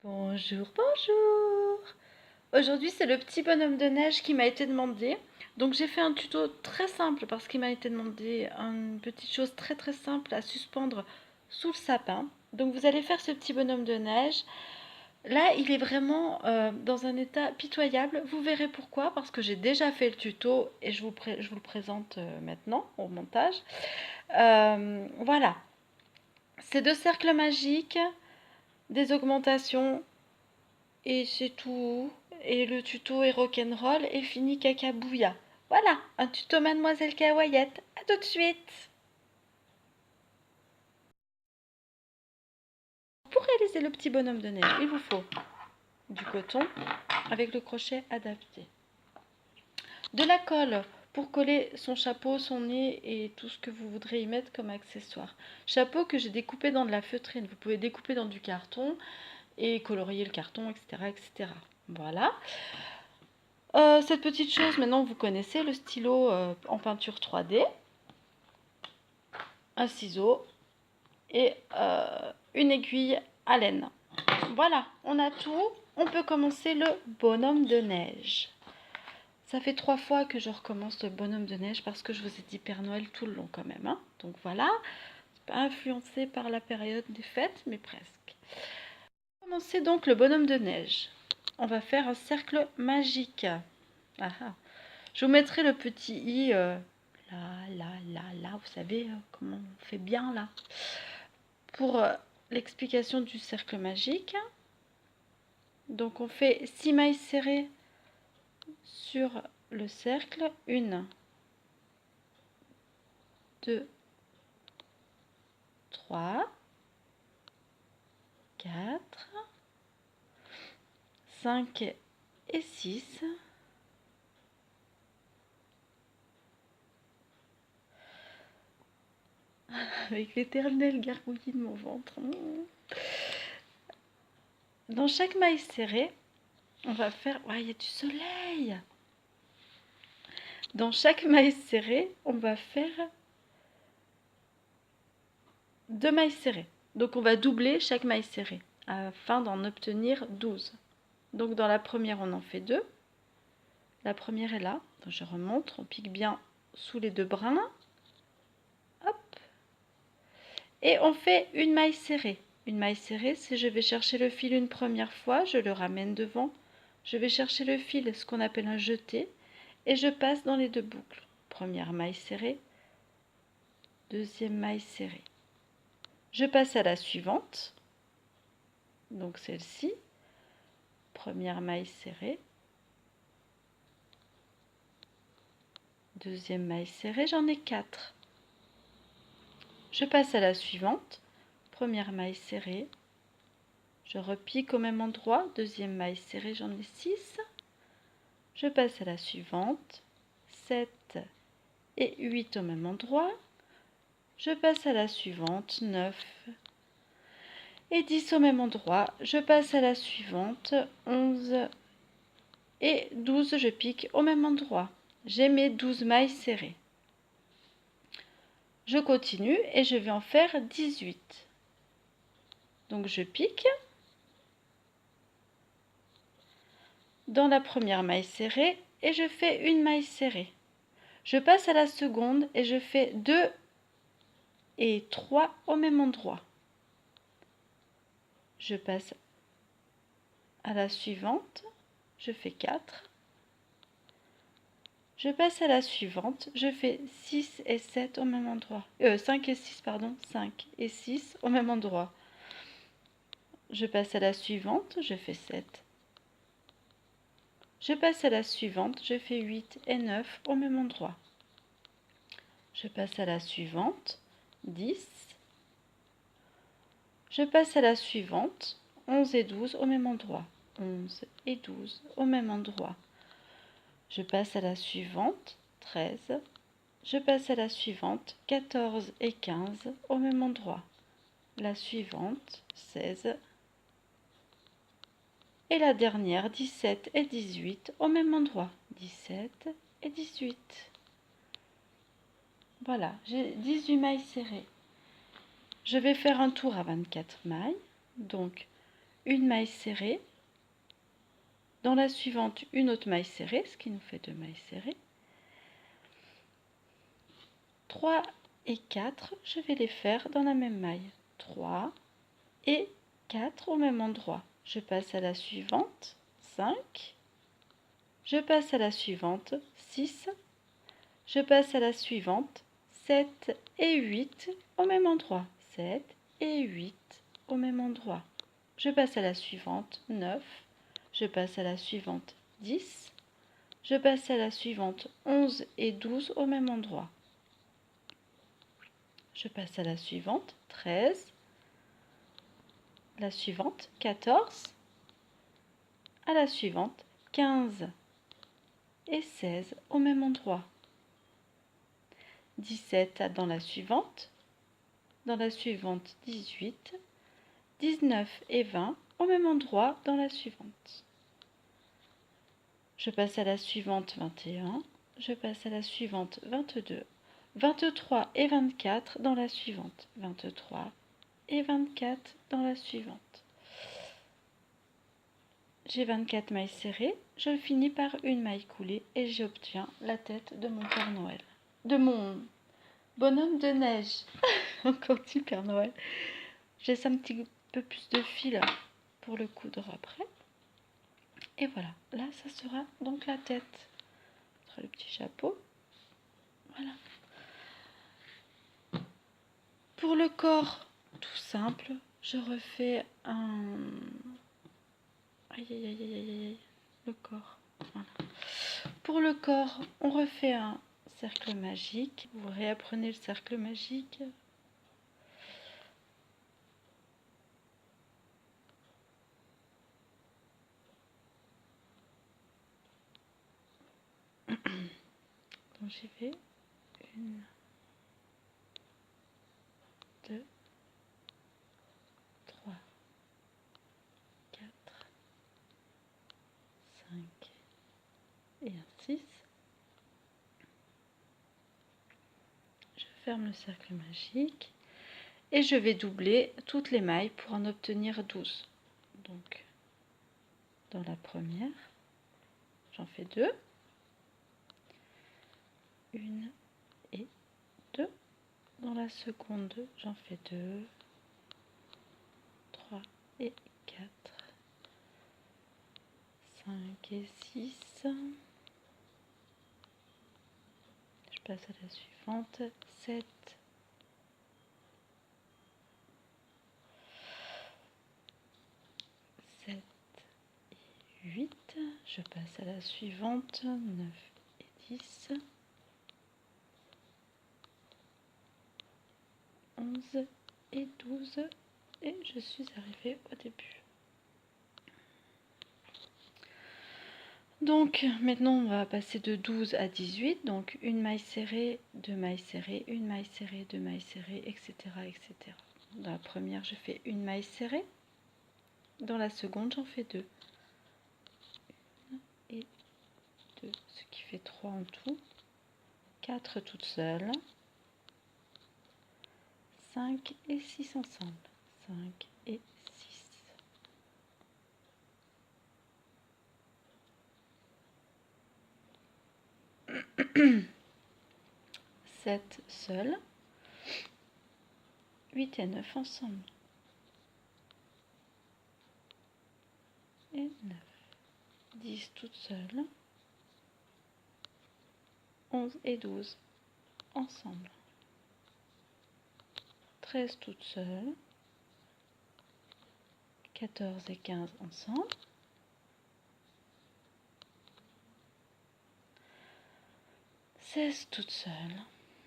Bonjour, bonjour! Aujourd'hui, c'est le petit bonhomme de neige qui m'a été demandé. Donc, j'ai fait un tuto très simple parce qu'il m'a été demandé une petite chose très très simple à suspendre sous le sapin. Donc, vous allez faire ce petit bonhomme de neige. Là, il est vraiment dans un état pitoyable. Vous verrez pourquoi, parce que j'ai déjà fait le tuto et je vous le présente maintenant au montage. Voilà, c'est 2 cercles magiques, des augmentations. Et c'est tout. Et le tuto est rock'n'roll et fini cacabouilla. Voilà, un tuto Mademoiselle Kawaïette. À tout de suite. Pour réaliser le petit bonhomme de neige, il vous faut du coton avec le crochet adapté. De la colle pour coller son chapeau, son nez et tout ce que vous voudrez y mettre comme accessoire. Chapeau que j'ai découpé dans de la feutrine. Vous pouvez découper dans du carton et colorier le carton, etc. etc. Voilà. Cette petite chose, maintenant vous connaissez, le stylo en peinture 3D, un ciseau et une aiguille à laine. Voilà, on a tout. On peut commencer le bonhomme de neige. Ça fait 3 fois que je recommence le bonhomme de neige parce que je vous ai dit Père Noël tout le long quand même. Hein. Donc voilà, c'est pas influencé par la période des fêtes, mais presque. On va commencer donc le bonhomme de neige. On va faire un cercle magique. Ah ah. Je vous mettrai le petit i là, vous savez comment on fait bien là. Pour l'explication du cercle magique, donc on fait 6 mailles serrées sur le cercle, 1, 2, 3, 4, 5 et 6. Avec l'éternel gargouillis de mon ventre. Dans chaque maille serrée, on va faire... Ouais, il y a du soleil. Dans chaque maille serrée, on va faire 2 mailles serrées. Donc on va doubler chaque maille serrée afin d'en obtenir 12. Donc dans la première, on en fait 2. La première est là. Donc je remonte, on pique bien sous les 2 brins. Hop. Et on fait une maille serrée. Une maille serrée, c'est je vais chercher le fil une première fois, je le ramène devant. Je vais chercher le fil, ce qu'on appelle un jeté, et je passe dans les 2 boucles. Première maille serrée, deuxième maille serrée. Je passe à la suivante, donc celle-ci. Première maille serrée, deuxième maille serrée, j'en ai 4. Je passe à la suivante, première maille serrée, je repique au même endroit, deuxième maille serrée, j'en ai 6. Je passe à la suivante, 7 et 8 au même endroit. Je passe à la suivante, 9 et 10 au même endroit. Je passe à la suivante, 11 et 12, je pique au même endroit. J'ai mes 12 mailles serrées. Je continue et je vais en faire 18. Donc je pique. Dans la première maille serrée et je fais une maille serrée. Je passe à la seconde et je fais 2 et 3 au même endroit. Je passe à la suivante, je fais 4. Je passe à la suivante, je fais 6 et 7 au même endroit. 5 et 6, pardon, 5 et 6 au même endroit. Je passe à la suivante, je fais 7. Je passe à la suivante, je fais 8 et 9 au même endroit. Je passe à la suivante, 10. Je passe à la suivante, 11 et 12 au même endroit. 11 et 12 au même endroit. Je passe à la suivante, 13. Je passe à la suivante, 14 et 15 au même endroit. La suivante, 16. Et la dernière, 17 et 18 au même endroit. 17 et 18. Voilà, j'ai 18 mailles serrées. Je vais faire un tour à 24 mailles. Donc, une maille serrée, dans la suivante une autre maille serrée, ce qui nous fait 2 mailles serrées. 3 et 4, je vais les faire dans la même maille. 3 et 4 au même endroit. Je passe à la suivante, 5. Je passe à la suivante, 6. Je passe à la suivante, 7 et 8 au même endroit. 7 et 8 au même endroit. Je passe à la suivante, 9. Je passe à la suivante, 10. Je passe à la suivante, 11 et 12 au même endroit. Je passe à la suivante, 13. La suivante, 14. À la suivante, 15 et 16 au même endroit. 17 dans la suivante, 18, 19 et 20 au même endroit dans la suivante. Je passe à la suivante 21, je passe à la suivante 22, 23 et 24 dans la suivante, 23 et 24 dans la suivante. J'ai 24 mailles serrées, je finis par une maille coulée et j'obtiens la tête de mon Père Noël. De mon bonhomme de neige. Encore du Père Noël. Je laisse un petit peu plus de fil pour le coudre après. Et voilà, là ça sera donc la tête. Le petit chapeau. Voilà. Pour le corps, tout simple, je refais un... Aïe aïe aïe aïe aïe aïe. Le corps. Voilà. Pour le corps, on refait un cercle magique. Vous réapprenez le cercle magique. Donc j'y vais. 1, 2, 3, 4, 5 et un 6. Je ferme le cercle magique et je vais doubler toutes les mailles pour en obtenir 12. Donc dans la première, j'en fais 2. 1 et 2. Dans la seconde, j'en fais 2, 3 et 4, 5 et 6. Je passe à la suivante, 7, 7 et 8. Je passe à la suivante, 9 et 10. 11 et 12 et je suis arrivée au début. Donc maintenant on va passer de 12 à 18, donc une maille serrée, deux mailles serrées, une maille serrée, deux mailles serrées, etc. etc. Dans la première je fais une maille serrée, dans la seconde j'en fais 2. 1 et 2, ce qui fait 3 en tout, 4 toutes seules, 5 et 6 ensemble, 5 et 6. 7 seules, 8 et 9 ensemble, et 9, 10 toutes seules, 11 et 12 ensemble, 13 toutes seules, 14 et 15 ensemble, 16 toutes seules,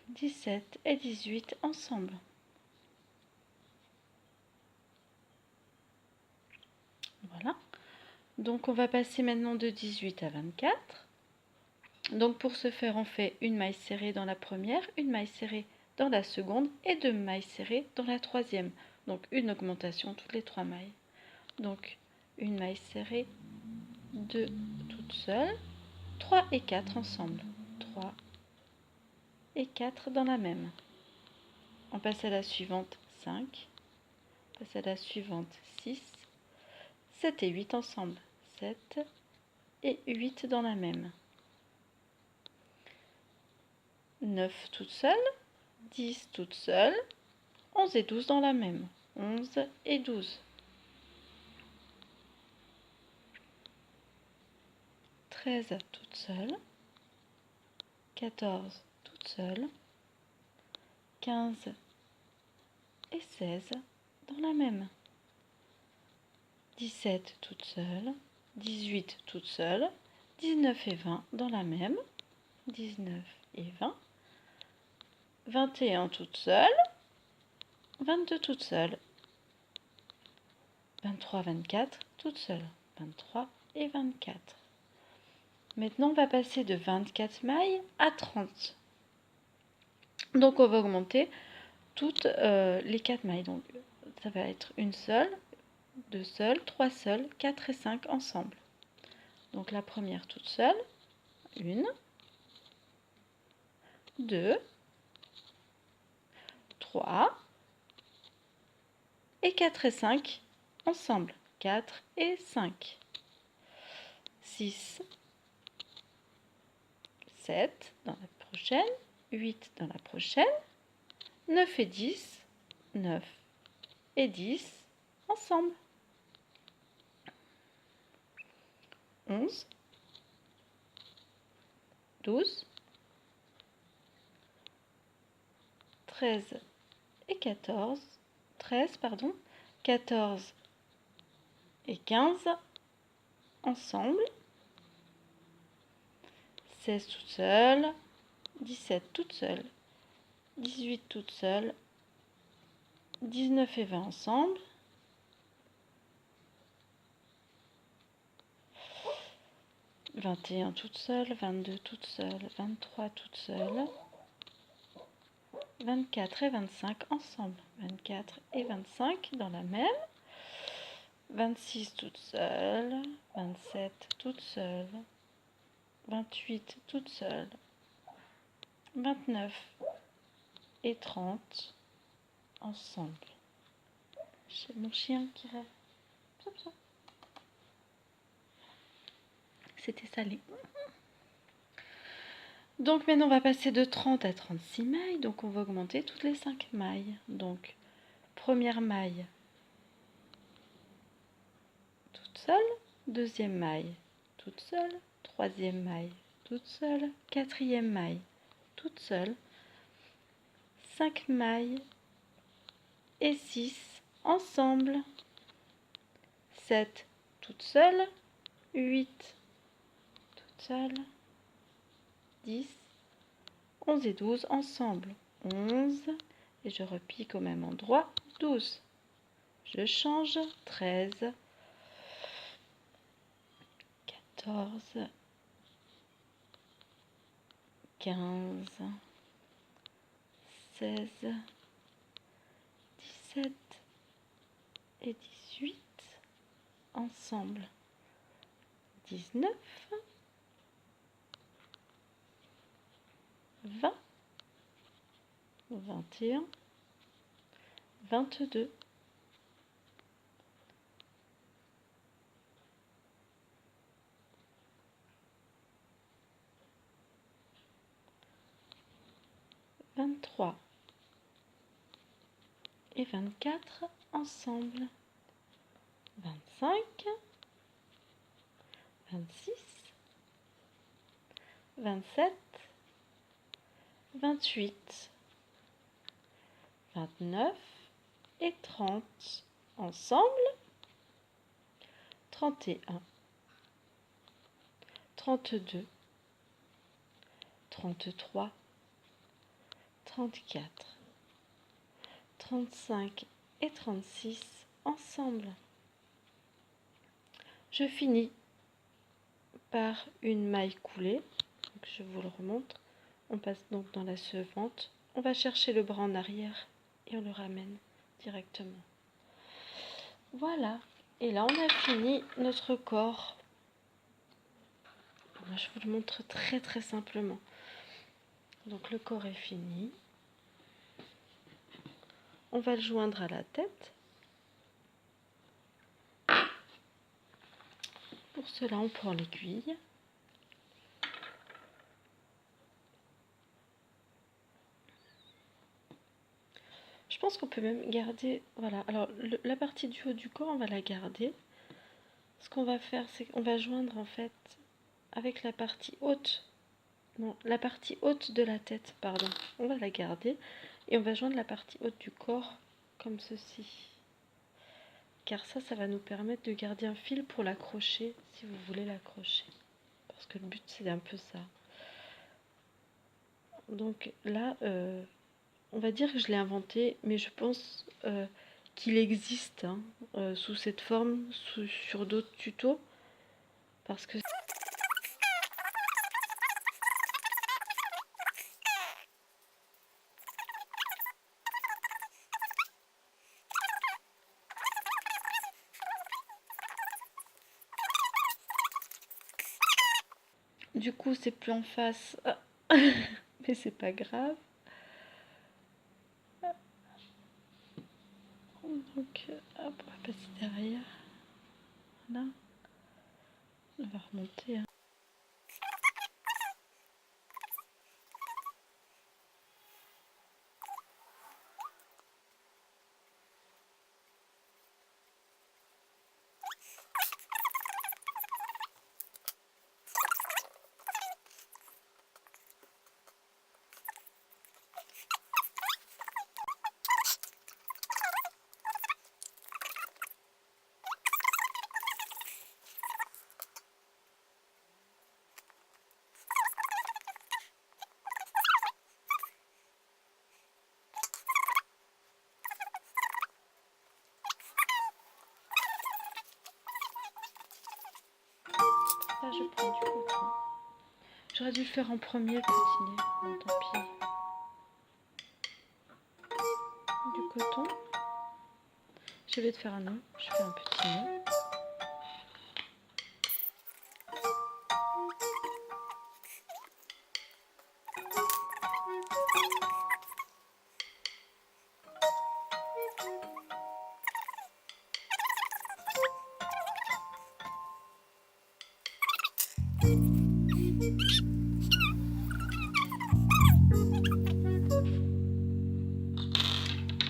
17 et 18 ensemble. Voilà. Donc on va passer maintenant de 18 à 24. Donc pour ce faire, on fait une maille serrée dans la première, une maille serrée dans la seconde et deux mailles serrées dans la troisième. Donc une augmentation toutes les 3 mailles. Donc une maille serrée, 2 toutes seules, 3 et 4 ensemble. 3 et 4 dans la même. On passe à la suivante 5, on passe à la suivante 6, 7 et 8 ensemble. 7 et 8 dans la même. 9 toute seule, 10 toute seule, 11 et 12 dans la même. 11 et 12. 13 toute seule, 14 toute seule, 15 et 16 dans la même. 17 toute seule, 18 toute seule, 19 et 20 dans la même. 19 et 20. 21 toute seule, 22 toute seule, 23, 24 toute seule, 23 et 24. Maintenant, on va passer de 24 mailles à 30. Donc, on va augmenter toutes les 4 mailles. Donc, ça va être une seule, deux seules, trois seules, 4 et 5 ensemble. Donc, la première toute seule, 1, 2, 3 et 4 et 5 ensemble. 4 et 5. 6, 7 dans la prochaine, 8 dans la prochaine, 9 et 10, 9 et 10 ensemble. 11, 12, 13 et 14, 13 pardon, 14 et 15 ensemble, 16 toute seule, 17 toute seule, 18 toute seule, 19 et 20 ensemble, 21 toute seule, 22 toute seule, 23 toute seule, 24 et 25 ensemble, 24 et 25 dans la même, 26 toute seule, 27 toute seule, 28 toute seule, 29 et 30 ensemble. J'ai mon chien qui rêve. C'était salé. Donc maintenant on va passer de 30 à 36 mailles. Donc on va augmenter toutes les 5 mailles. Donc première maille toute seule, deuxième maille toute seule, troisième maille toute seule, quatrième maille toute seule, 5 mailles et 6 ensemble, 7 toute seule, 8 toute seule, 10, 11 et 12 ensemble, 11 et je repique au même endroit, 12. Je change, 13, 14, 15, 16, 17 et 18 ensemble, 19, 20, 21, 22, 23 et 24 ensemble, 25, 26, 27, 28, 29 et 30 ensemble, 31, 32, 33, 34, 35 et 36 ensemble. Je finis par une maille coulée. Donc je vous le remontre. On passe donc dans la suivante. On va chercher le bras en arrière et on le ramène directement. Voilà. Et là, on a fini notre corps. Moi, je vous le montre très très simplement. Donc le corps est fini. On va le joindre à la tête. Pour cela, on prend l'aiguille. Je pense qu'on peut même garder, voilà, alors la partie du haut du corps, on va la garder. Ce qu'on va faire, c'est qu'on va joindre en fait avec la partie haute, non, la partie haute de la tête, pardon, on va la garder et on va joindre la partie haute du corps comme ceci. Car ça va nous permettre de garder un fil pour l'accrocher si vous voulez l'accrocher. Parce que le but c'est un peu ça. Donc là, on va dire que je l'ai inventé, mais je pense qu'il existe sous cette forme sur d'autres tutos. Parce que du coup c'est plus en face, mais c'est pas grave. Donc hop, on va passer derrière. Là, on va remonter. Là, je prends du coton. J'aurais dû le faire en premier, le petit nez. Bon, tant pis. Du coton. Je vais te faire un nœud. Je fais un petit nœud.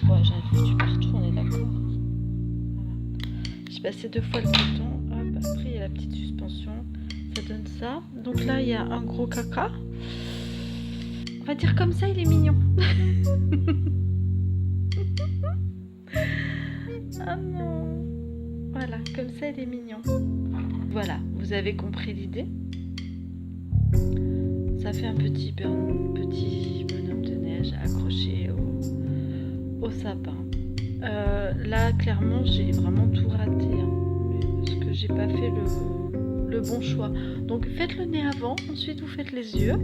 Bon, j'en ai foutu partout, on est d'accord. Voilà. J'ai passé 2 fois le coton. Hop, après il y a la petite suspension. Ça donne ça. Donc là, il y a un gros caca. On va dire comme ça, il est mignon. Ah non. Voilà, comme ça, il est mignon. Voilà, vous avez compris l'idée. Ça fait un petit bonhomme de neige accroché au sapin. Là, clairement, j'ai vraiment tout raté. Parce que j'ai pas fait le bon choix. Donc, faites le nez avant. Ensuite, vous faites les yeux.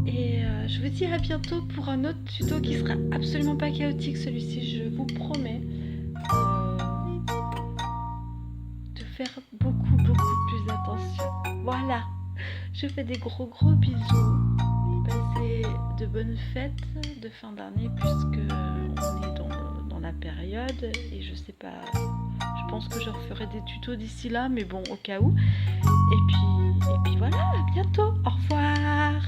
Et je vous dis à bientôt pour un autre tuto qui sera absolument pas chaotique. Celui-ci, je vous promets de faire beaucoup plus attention. Voilà. Je fais des gros bisous. Passez de bonnes fêtes de fin d'année puisque on est dans la période et je sais pas, je pense que je referai des tutos d'ici là, mais bon, au cas où. Et puis voilà, à bientôt. Au revoir.